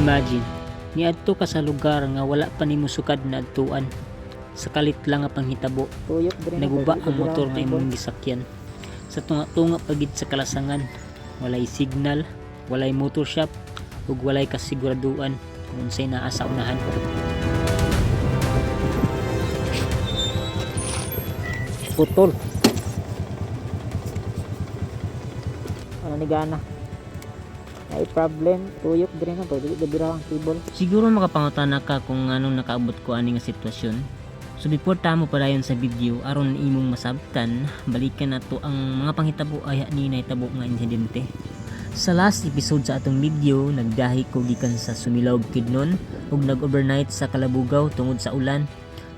Imagine, niadto ka sa lugar nga wala pa nimo sukad na adtuan. Sakalit lang nga panghitabo, Tuyok dire na naguba pwede ang ko motor bilang nga imong gisakyan. Sa tunga-tunga pagid sa kalasangan, walay signal, walay motor shop, ug walay kasiguraduan kung unsay naa sa unahan. putol. Ano ni gana? Ay problem, tuyok dire na pwede ko bilang cable. Siguro makapangutana ka kung anong nakaabot ko ani nga sitwasyon. So before tamo padayon sa video aron imong masabtan, balikan nato ang mga panghitabo aya ni nahitabo nga insidente. Sa last episode sa atong video, nagdahi ko gikan sa Sumilao, Bukidnon ug nag-overnight sa Kalabugaw tungod sa ulan.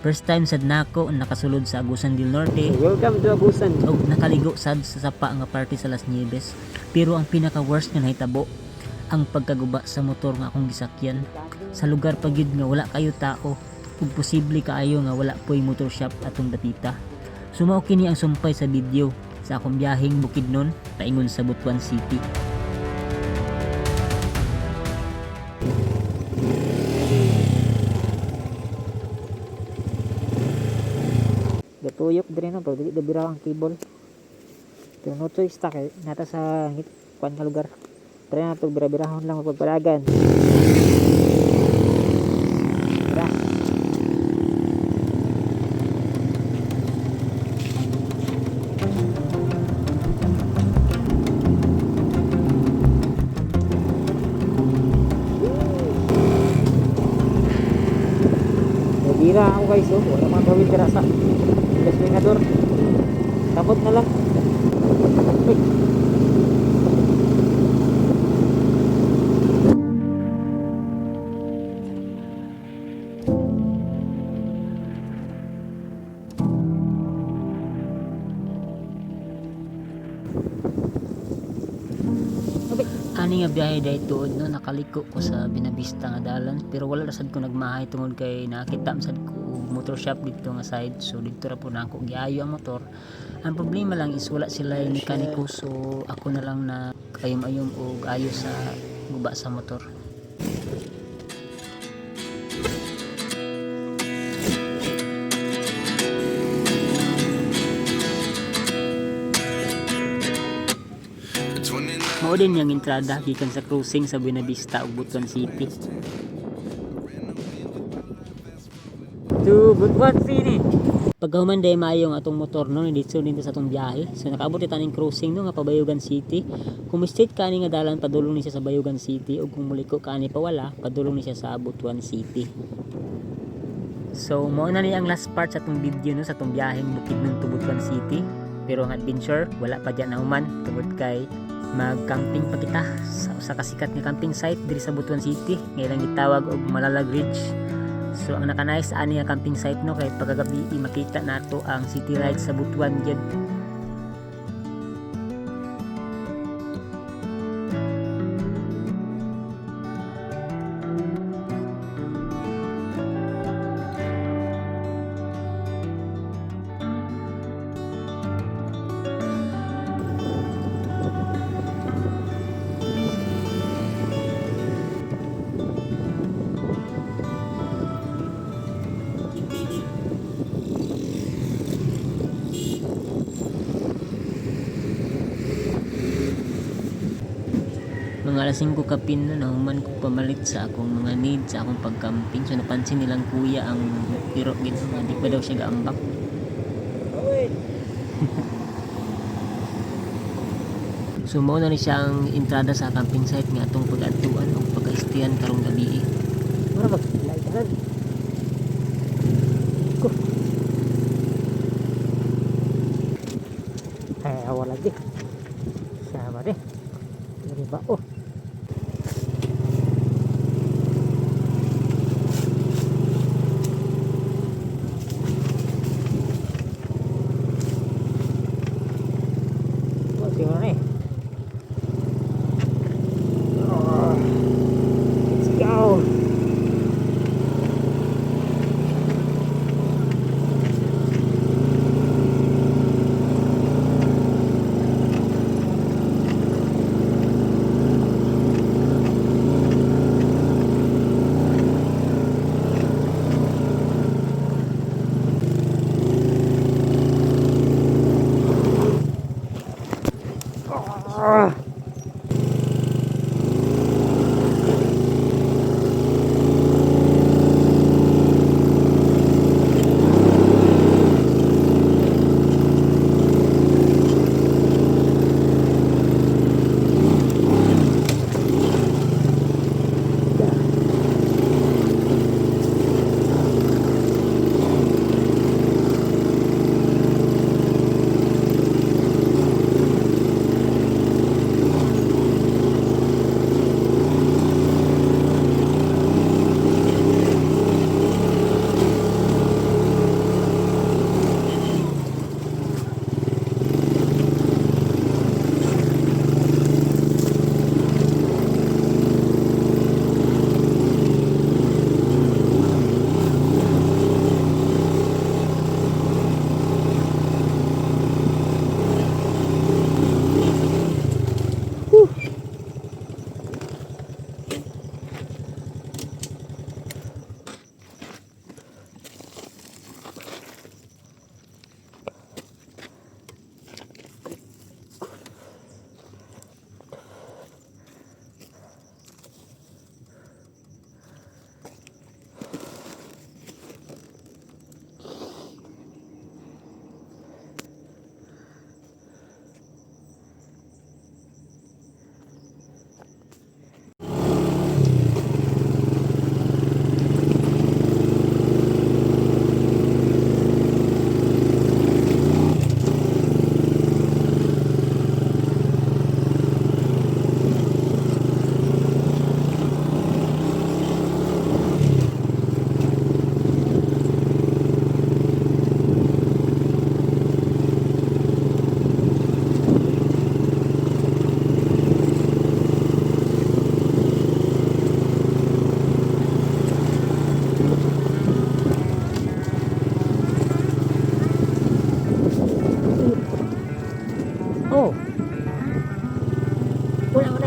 First time sad nako nakasulod sa Agusan del Norte Welcome to Agusan. ug nakaligo sad sa sapa nga party sa Las Nieves. Pero ang pinaka worst nga nahitabo ang pagkaguba sa motor nga akong gisakyan. Sa lugar pagid nga wala kayo tao ug posible kaayo nga wala po'y motor shop atong dapita. Sumao kini ang sumpay sa video sa akong biyaheng Bukidnon paingon sa Butuan City. Gatuyok dire na pwede ko bilang cable. Pero no choice ta kay nata sa kuan nga lugar. Try na to bira-birahon lang magpagpalagan. Tara. Bira ako guys, oh. Wala mga gawin dira sa deswingador. Kapot na lang. Uy. Ani nga biyahe dahi tuod no, nakaliko ko sa Binavista nga dalan pero wala ra sad ko nagmahay tungod kay nakita sad ko motor shop dito nga side, so dito ra po na ako giayo ang motor. Ang problema lang is wala sila yung mekaniko, so ako na lang na ayom-ayom og ayo sa guba sa motor. Mao din yung entrada gikan sa cruising sa Buenavista ug Butuan City. To Butuan City. Pagkahuman day maayo ang atong motor no, dito sa atong biyahe. So nakaabot ita ning cruising no nga pa Bayugan City. Kung straight kani nga dalan padulong ni siya sa Bayugan City ug kung muliko kani pawala padulong ni siya sa Butuan City. So mao na ni ang last part sa atong video no, sa atong biyaheng Bukidnon to Butuan City. Pero ang adventure wala pa dyan na human tungod kay mag-camping pa kita sa kasikat nga camping site diri sa Butuan City nga ilang gitawag og Malalag Ridge. So ang naka-nice ani nga camping site no kay pagkagabi makita nato ang city ride sa Butuan gyud. Mga alas 5 kapin no, nahuman ko pamalit sa akong mga needs sa akong pagcamping. So napansin nilang kuya ang piro gid nga di pa daw siya gaambak. So mao na ni siya ang entrada sa camping site nga atong pag-adtuan o pag-istiyan karong gabi. Mura mag-lightan. Ay, wala di. Sama deh. Dari ba? Oh. Tingnan nih. Oh. Let's go.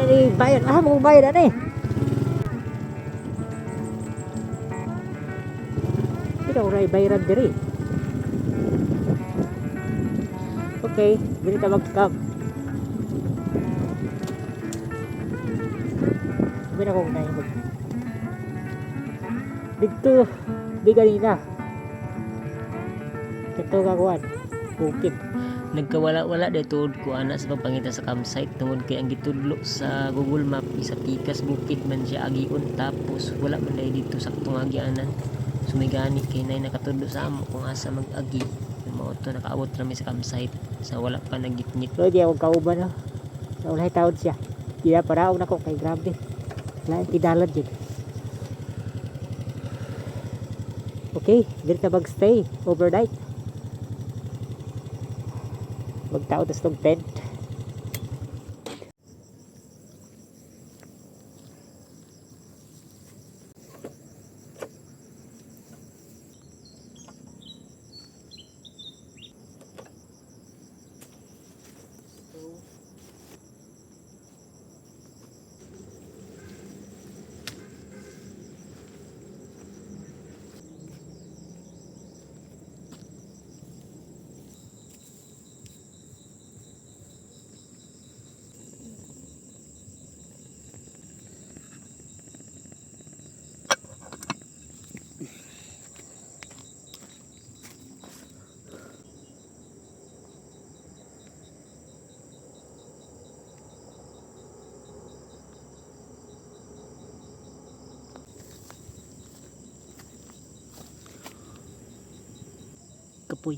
ni bayad. Mo bayad ani. Ikaw ray bayaran diri. Okay, dili ta mag-scam. Sabi na kung nahin mag dito biganina ito kakuan bukid. Nagkawala-wala day tuod ko ana sa pagpangita sa campsite tungod kay ang gitudlo sa Google Map isa pikas bukid man siya agion tapos wala man day dito saktong agianan. Sumigani kay nay nakatudlo sa amo kung asa mag-agi. Mao to nakaabot rami sa campsite sa wala pa nagitngit. So di ako kauban no. Sa ulay taon siya. Kaya paraog na ko kay grabe. Lain tidalad jud. Okay, dito ta mag-stay overnight. Magtao tas tong tent. Kapoy.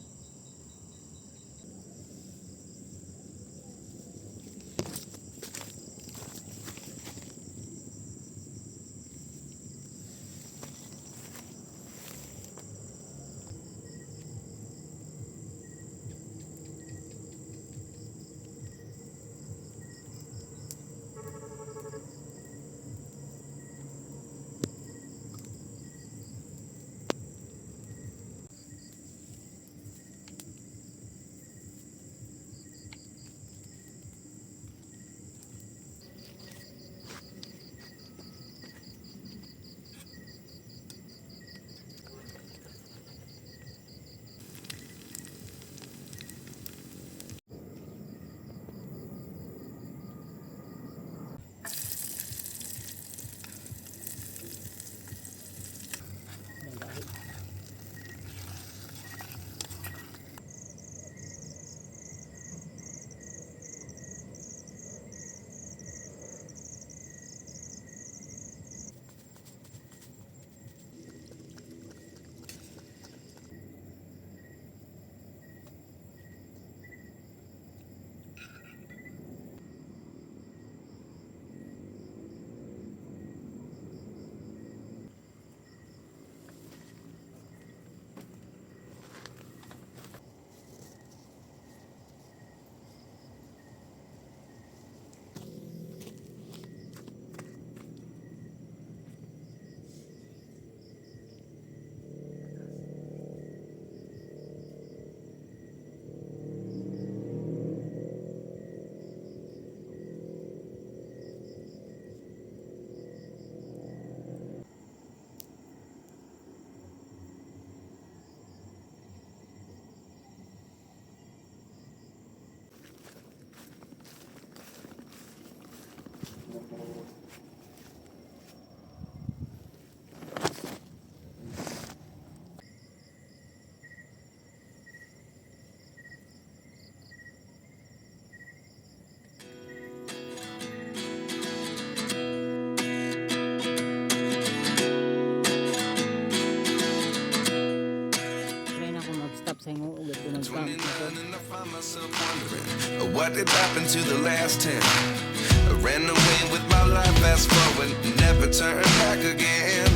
sa inyo ulit ko nag-camp. 29 and I find myself wondering what did happen to the last 10. I ran away with my life, fast forward, never turn back again.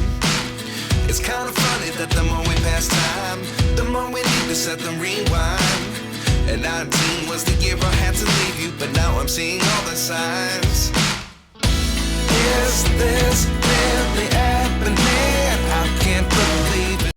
It's kind of funny that the more we pass time, the more we need to set the rewind. And 19 was the year I had to leave you, but now I'm seeing all the signs.